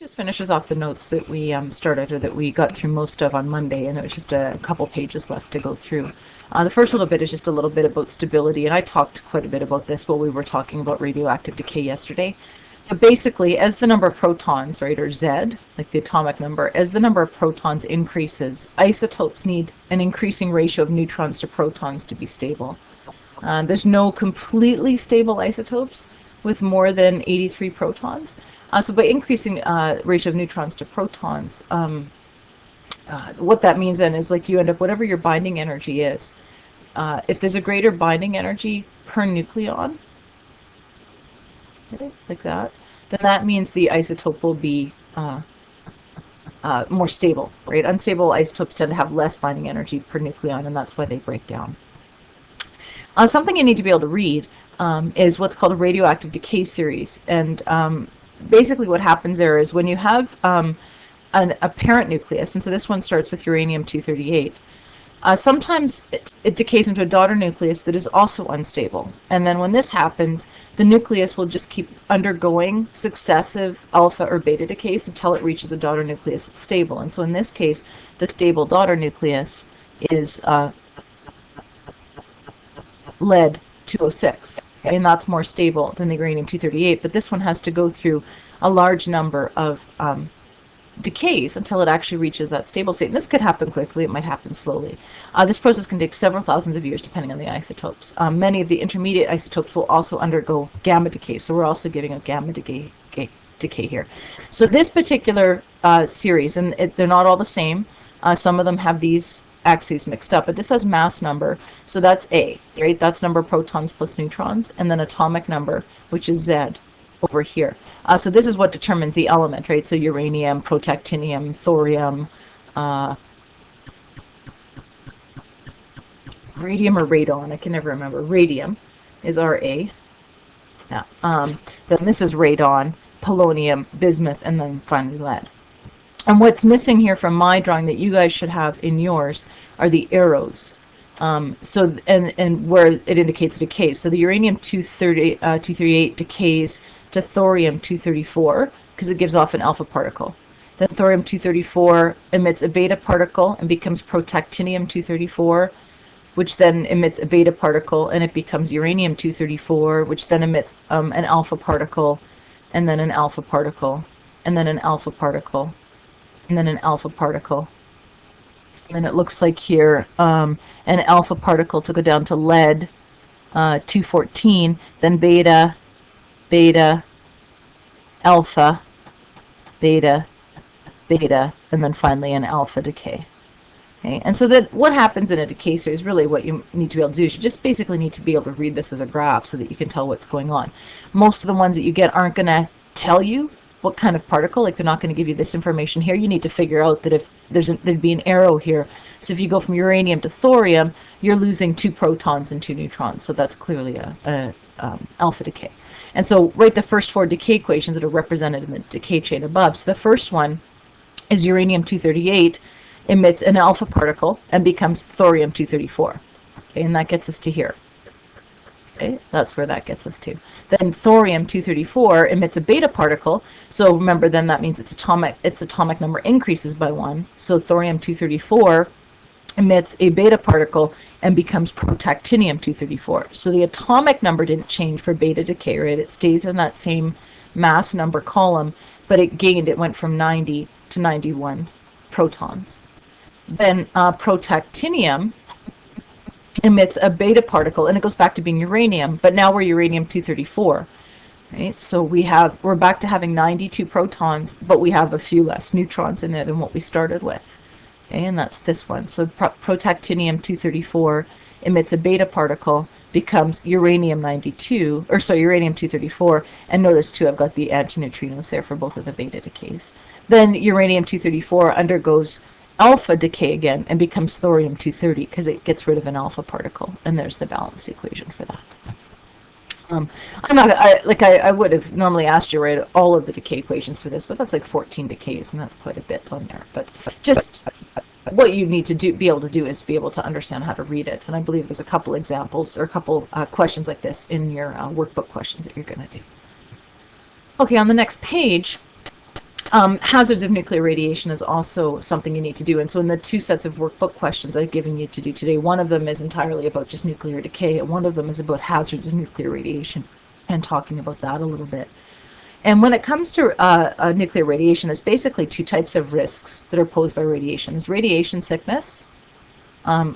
Just finishes off the notes that we started, or that we got through most of on Monday, and there was just a couple pages left to go through. The first little bit is just a little bit about stability, and I talked quite a bit about this while we were talking about radioactive decay yesterday. But basically, as the number of protons, right, or Z, like the atomic number, as the number of protons increases, isotopes need an increasing ratio of neutrons to protons to be stable. There's no completely stable isotopes with more than 83 protons. So by increasing ratio of neutrons to protons, what that means then is, like, you end up, whatever your binding energy is, if there's a greater binding energy per nucleon, okay, like that, then that means the isotope will be more stable, right? Unstable isotopes tend to have less binding energy per nucleon, and that's why they break down. Something you need to be able to read is what's called a radioactive decay series, and basically what happens there is, when you have a parent nucleus, and so this one starts with uranium-238, sometimes it decays into a daughter nucleus that is also unstable. And then when this happens, the nucleus will just keep undergoing successive alpha or beta decays until it reaches a daughter nucleus that's stable. And so in this case, the stable daughter nucleus is lead-206. And that's more stable than the uranium-238, but this one has to go through a large number of decays until it actually reaches that stable state. And this could happen quickly, it might happen slowly. This process can take several thousands of years depending on the isotopes. Many of the intermediate isotopes will also undergo gamma decay, so we're also getting a gamma decay here. So this particular series, and they're not all the same, some of them have these axes mixed up, but this has mass number, so that's A, right? That's number of protons plus neutrons, and then atomic number, which is Z over here. So this is what determines the element, right? So uranium, protactinium, thorium, radium or radon, I can never remember. Radium is Ra. Yeah. Then this is radon, polonium, bismuth, and then finally lead. And what's missing here from my drawing that you guys should have in yours are the arrows. So where it indicates decay. So the uranium-238 decays to thorium-234 because it gives off an alpha particle. Then thorium-234 emits a beta particle and becomes protactinium-234, which then emits a beta particle, and it becomes uranium-234, which then emits an alpha particle, and then an alpha particle, and then an alpha particle, and then an alpha particle. And then it looks like here an alpha particle to go down to lead 214, then beta, beta, alpha, beta, beta, and then finally an alpha decay. Okay, and so that what happens in a decay series, really what you need to be able to do is you just basically need to be able to read this as a graph so that you can tell what's going on. Most of the ones that you get aren't going to tell you what kind of particle, like they're not going to give you this information here. You need to figure out that if there'd be an arrow here. So if you go from uranium to thorium, you're losing 2 protons and 2 neutrons. So that's clearly a alpha decay. And so write the first 4 decay equations that are represented in the decay chain above. So the first one is uranium-238 emits an alpha particle and becomes thorium-234. Okay, and that gets us to here. Okay, that's where that gets us to. Then thorium-234 emits a beta particle. So remember, then that means its atomic number increases by 1. So thorium-234 emits a beta particle and becomes protactinium-234. So the atomic number didn't change for beta decay, right? It stays in that same mass number column, but it went from 90 to 91 protons. Then protactinium emits a beta particle, and it goes back to being uranium, but now we're uranium-234. Right? So we're back to having 92 protons, but we have a few less neutrons in there than what we started with. Okay, and that's this one. So protactinium-234 emits a beta particle, becomes uranium-234, and notice too I've got the antineutrinos there for both of the beta decays. Then uranium-234 undergoes alpha decay again and becomes thorium-230 because it gets rid of an alpha particle, and there's the balanced equation for that. I would have normally asked you to write all of the decay equations for this, but that's like 14 decays, and that's quite a bit on there. But just what you need to be able to do is be able to understand how to read it. And I believe there's a couple examples or a couple questions like this in your workbook questions that you're going to do. Okay, on the next page, Hazards of nuclear radiation is also something you need to do. And so in the 2 sets of workbook questions I've given you to do today, one of them is entirely about just nuclear decay, and one of them is about hazards of nuclear radiation, and talking about that a little bit. And when it comes to nuclear radiation, there's basically 2 types of risks that are posed by radiation. There's radiation sickness,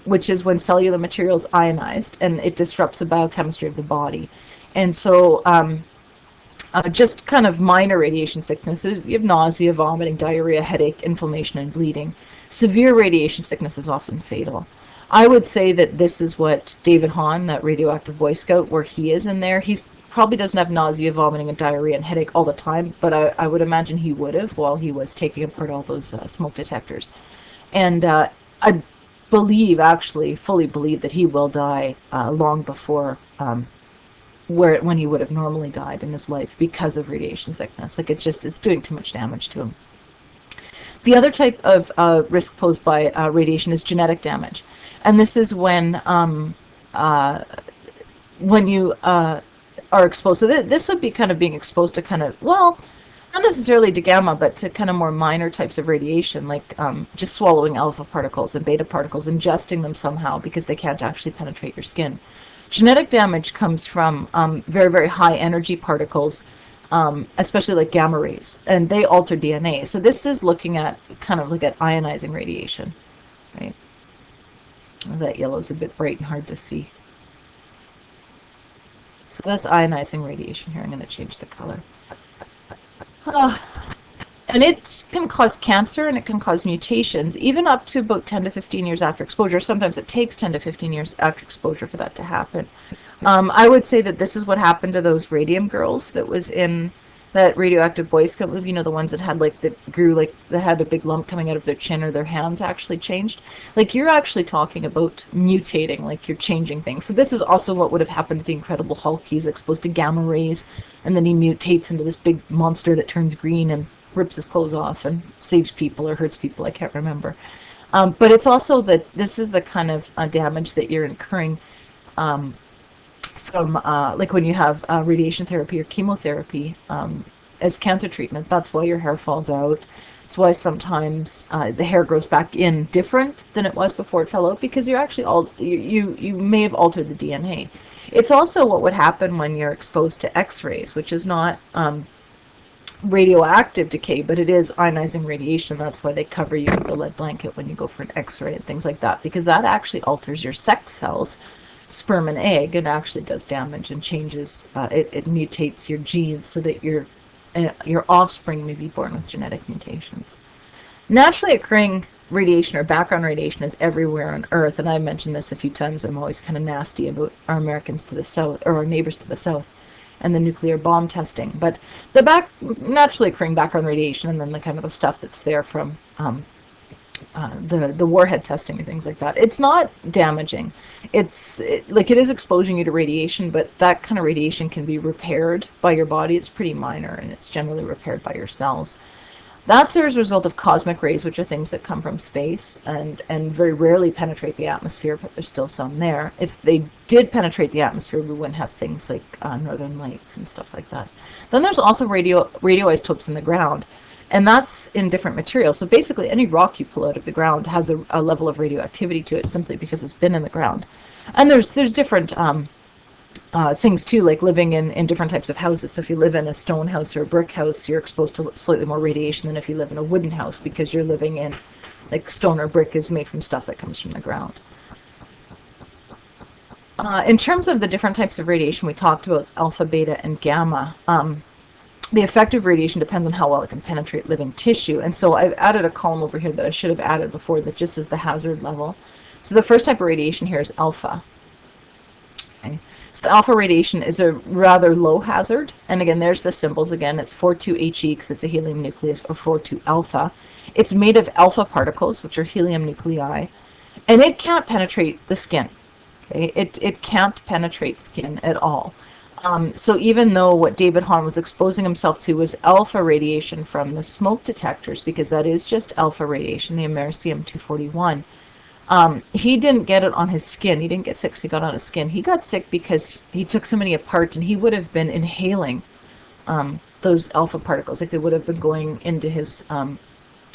which is when cellular material is ionized and it disrupts the biochemistry of the body. And so just kind of minor radiation sickness, you have nausea, vomiting, diarrhea, headache, inflammation, and bleeding. Severe radiation sickness is often fatal. I would say that this is what David Hahn, that radioactive Boy Scout, where he is in there, he's probably doesn't have nausea, vomiting, and diarrhea and headache all the time, but I would imagine he would have while he was taking apart all those smoke detectors. And I believe, actually, fully believe that he will die long before when he would have normally died in his life because of radiation sickness. Like it's doing too much damage to him. The other type of risk posed by radiation is genetic damage, and this is when you are exposed. So this would be kind of being exposed to kind of, well, not necessarily to gamma, but to kind of more minor types of radiation, like just swallowing alpha particles and beta particles, ingesting them somehow because they can't actually penetrate your skin. Genetic damage comes from very, very high energy particles, especially like gamma rays, and they alter DNA. So this is looking at kind of like at ionizing radiation, right? That yellow is a bit bright and hard to see. So that's ionizing radiation here. I'm going to change the color. And it can cause cancer, and it can cause mutations, even up to about 10 to 15 years after exposure. Sometimes it takes 10 to 15 years after exposure for that to happen. I would say that this is what happened to those radium girls that was in that radioactive Boy Scout movie, you know, the ones that had like, that grew like, that had a big lump coming out of their chin, or their hands actually changed. Like, you're actually talking about mutating, like you're changing things. So this is also what would have happened to the Incredible Hulk. He was exposed to gamma rays, and then he mutates into this big monster that turns green and rips his clothes off and saves people or hurts people, I can't remember. But it's also that this is the kind of damage that you're incurring from like when you have radiation therapy or chemotherapy as cancer treatment. That's why your hair falls out. It's why sometimes the hair grows back in different than it was before it fell out, because you're actually you may have altered the DNA. It's also what would happen when you're exposed to X-rays, which is not radioactive decay, but it is ionizing radiation. That's why they cover you with the lead blanket when you go for an X-ray and things like that, because that actually alters your sex cells, sperm and egg. It actually does damage and changes, it mutates your genes so that your offspring may be born with genetic mutations. Naturally occurring radiation or background radiation is everywhere on Earth, and I've mentioned this a few times. I'm always kind of nasty about our Americans to the south, or our neighbors to the south, and the nuclear bomb testing. But the naturally occurring background radiation, and then the kind of the stuff that's there from the warhead testing and things like that, it's not damaging. It is exposing you to radiation, but that kind of radiation can be repaired by your body. It's pretty minor, and it's generally repaired by your cells. That's as a result of cosmic rays, which are things that come from space and very rarely penetrate the atmosphere, but there's still some there. If they did penetrate the atmosphere, we wouldn't have things like northern lights and stuff like that. Then there's also radioisotopes in the ground, and that's in different materials. So basically any rock you pull out of the ground has a level of radioactivity to it, simply because it's been in the ground. And there's different things too, like living in different types of houses. So if you live in a stone house or a brick house, you're exposed to slightly more radiation than if you live in a wooden house, because you're living in, like, stone or brick is made from stuff that comes from the ground. In terms of the different types of radiation, we talked about alpha, beta, and gamma. The effective radiation depends on how well it can penetrate living tissue. And so I've added a column over here that I should have added before, that just is the hazard level. So the first type of radiation here is alpha. Okay. So alpha radiation is a rather low hazard, and again, there's the symbols again. It's 42He because it's a helium nucleus, or 42 alpha. It's made of alpha particles, which are helium nuclei, and it can't penetrate the skin. Okay, it can't penetrate skin at all. So even though what David Hahn was exposing himself to was alpha radiation from the smoke detectors, because that is just alpha radiation, the americium-241. He didn't get it on his skin. He didn't get sick because he got on his skin. He got sick because he took so many apart, and he would have been inhaling those alpha particles, like they would have been going into his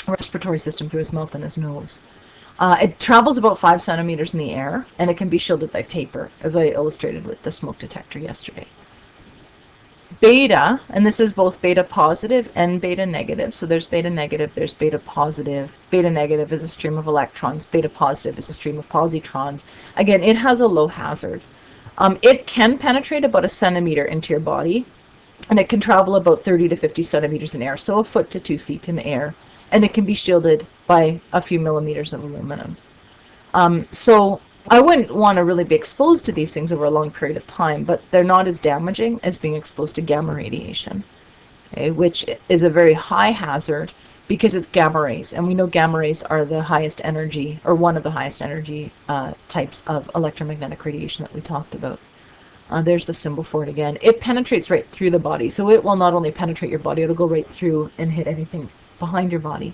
respiratory system through his mouth and his nose. It travels about 5 centimeters in the air, and it can be shielded by paper, as I illustrated with the smoke detector yesterday. Beta, and this is both beta positive and beta negative. So there's beta negative, there's beta positive. Beta negative is a stream of electrons. Beta positive is a stream of positrons. Again, it has a low hazard. It can penetrate about a centimeter into your body, and it can travel about 30 to 50 centimeters in air, so a foot to 2 feet in air, and it can be shielded by a few millimeters of aluminum. So I wouldn't want to really be exposed to these things over a long period of time, but they're not as damaging as being exposed to gamma radiation, okay, which is a very high hazard because it's gamma rays, and we know gamma rays are the highest energy, or one of the highest energy types of electromagnetic radiation that we talked about. There's the symbol for it again. It penetrates right through the body, so it will not only penetrate your body, it'll go right through and hit anything behind your body.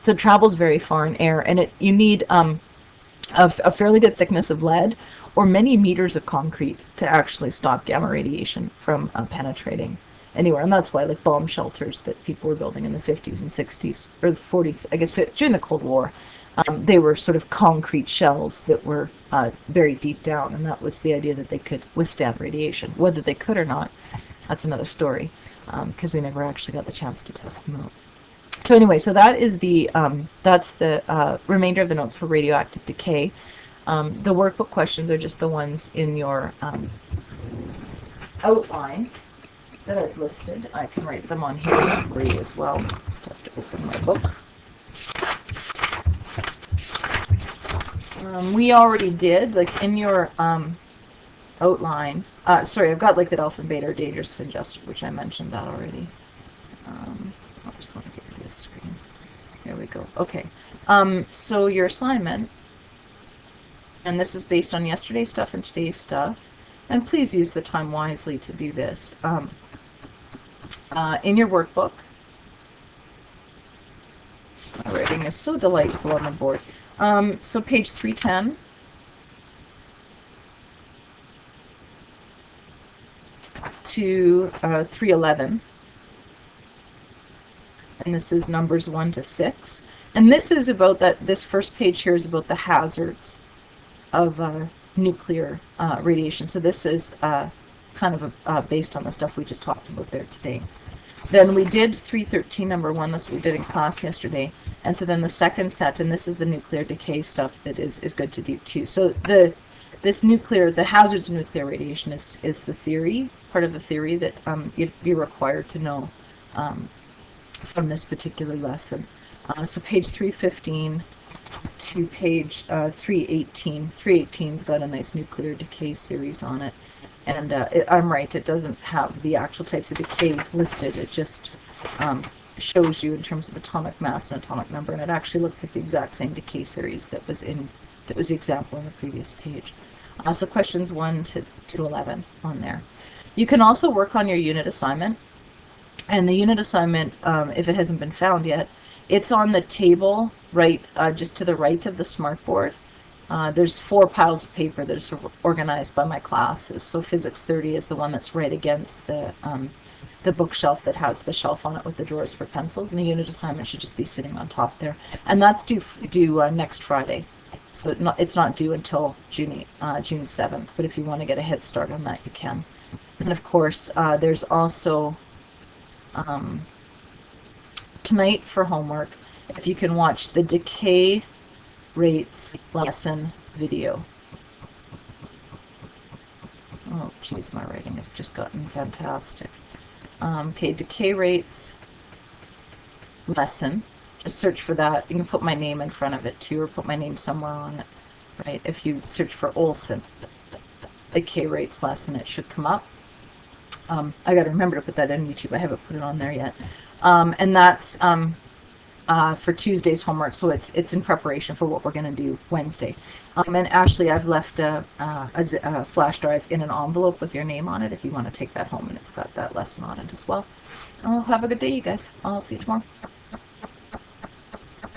So it travels very far in air, and you need a fairly good thickness of lead or many meters of concrete to actually stop gamma radiation from penetrating anywhere. And that's why, like, bomb shelters that people were building in the 50s and 60s, or the 40s, I guess, during the Cold War, they were sort of concrete shells that were buried deep down, and that was the idea that they could withstand radiation. Whether they could or not, that's another story, because we never actually got the chance to test them out. So anyway, so that is that's the remainder of the notes for radioactive decay. The workbook questions are just the ones in your outline that I've listed. I can write them on here for you as well. Just have to open my book. We already did, like, in your outline. Sorry, I've got, like, that alpha and beta are dangerous if ingested, which I mentioned that already. I just want to get rid of this screen. There we go. Okay. So your assignment, and this is based on yesterday's stuff and today's stuff, and please use the time wisely to do this. In your workbook, my writing is so delightful on the board. So page 310. To 311. And this is numbers 1 to 6. And this is about this first page here is about the hazards of nuclear radiation. So this is kind of based on the stuff we just talked about there today. Then we did 313, number 1, that's what we did in class yesterday. And so then the second set, and this is the nuclear decay stuff that is good to do too. So the hazards of nuclear radiation is the theory, part of the theory that you'd be required to know from this particular lesson. So page 315 to page 318. 318's got a nice nuclear decay series on it. And I'm right, it doesn't have the actual types of decay listed. It just shows you in terms of atomic mass and atomic number, and it actually looks like the exact same decay series that was the example in the previous page. So questions 1 to 11 on there. You can also work on your unit assignment. And the unit assignment, if it hasn't been found yet, it's on the table right, just to the right of the smartboard. There's 4 piles of paper that are sort of organized by my classes. So Physics 30 is the one that's right against the bookshelf that has the shelf on it with the drawers for pencils, and the unit assignment should just be sitting on top there. And that's due next Friday. So it's not due until June 7th, but if you want to get a head start on that, you can. And of course, there's also tonight for homework, if you can watch the decay rates lesson video. Oh, geez, my writing has just gotten fantastic. Okay, decay rates lesson. Just search for that. You can put my name in front of it too, or put my name somewhere on it. Right? If you search for Olson, decay rates lesson, it should come up. I got to remember to put that in YouTube. I haven't put it on there yet. And that's for Tuesday's homework, so it's in preparation for what we're going to do Wednesday. And Ashley, I've left a flash drive in an envelope with your name on it if you want to take that home, and it's got that lesson on it as well. Have a good day, you guys. I'll see you tomorrow.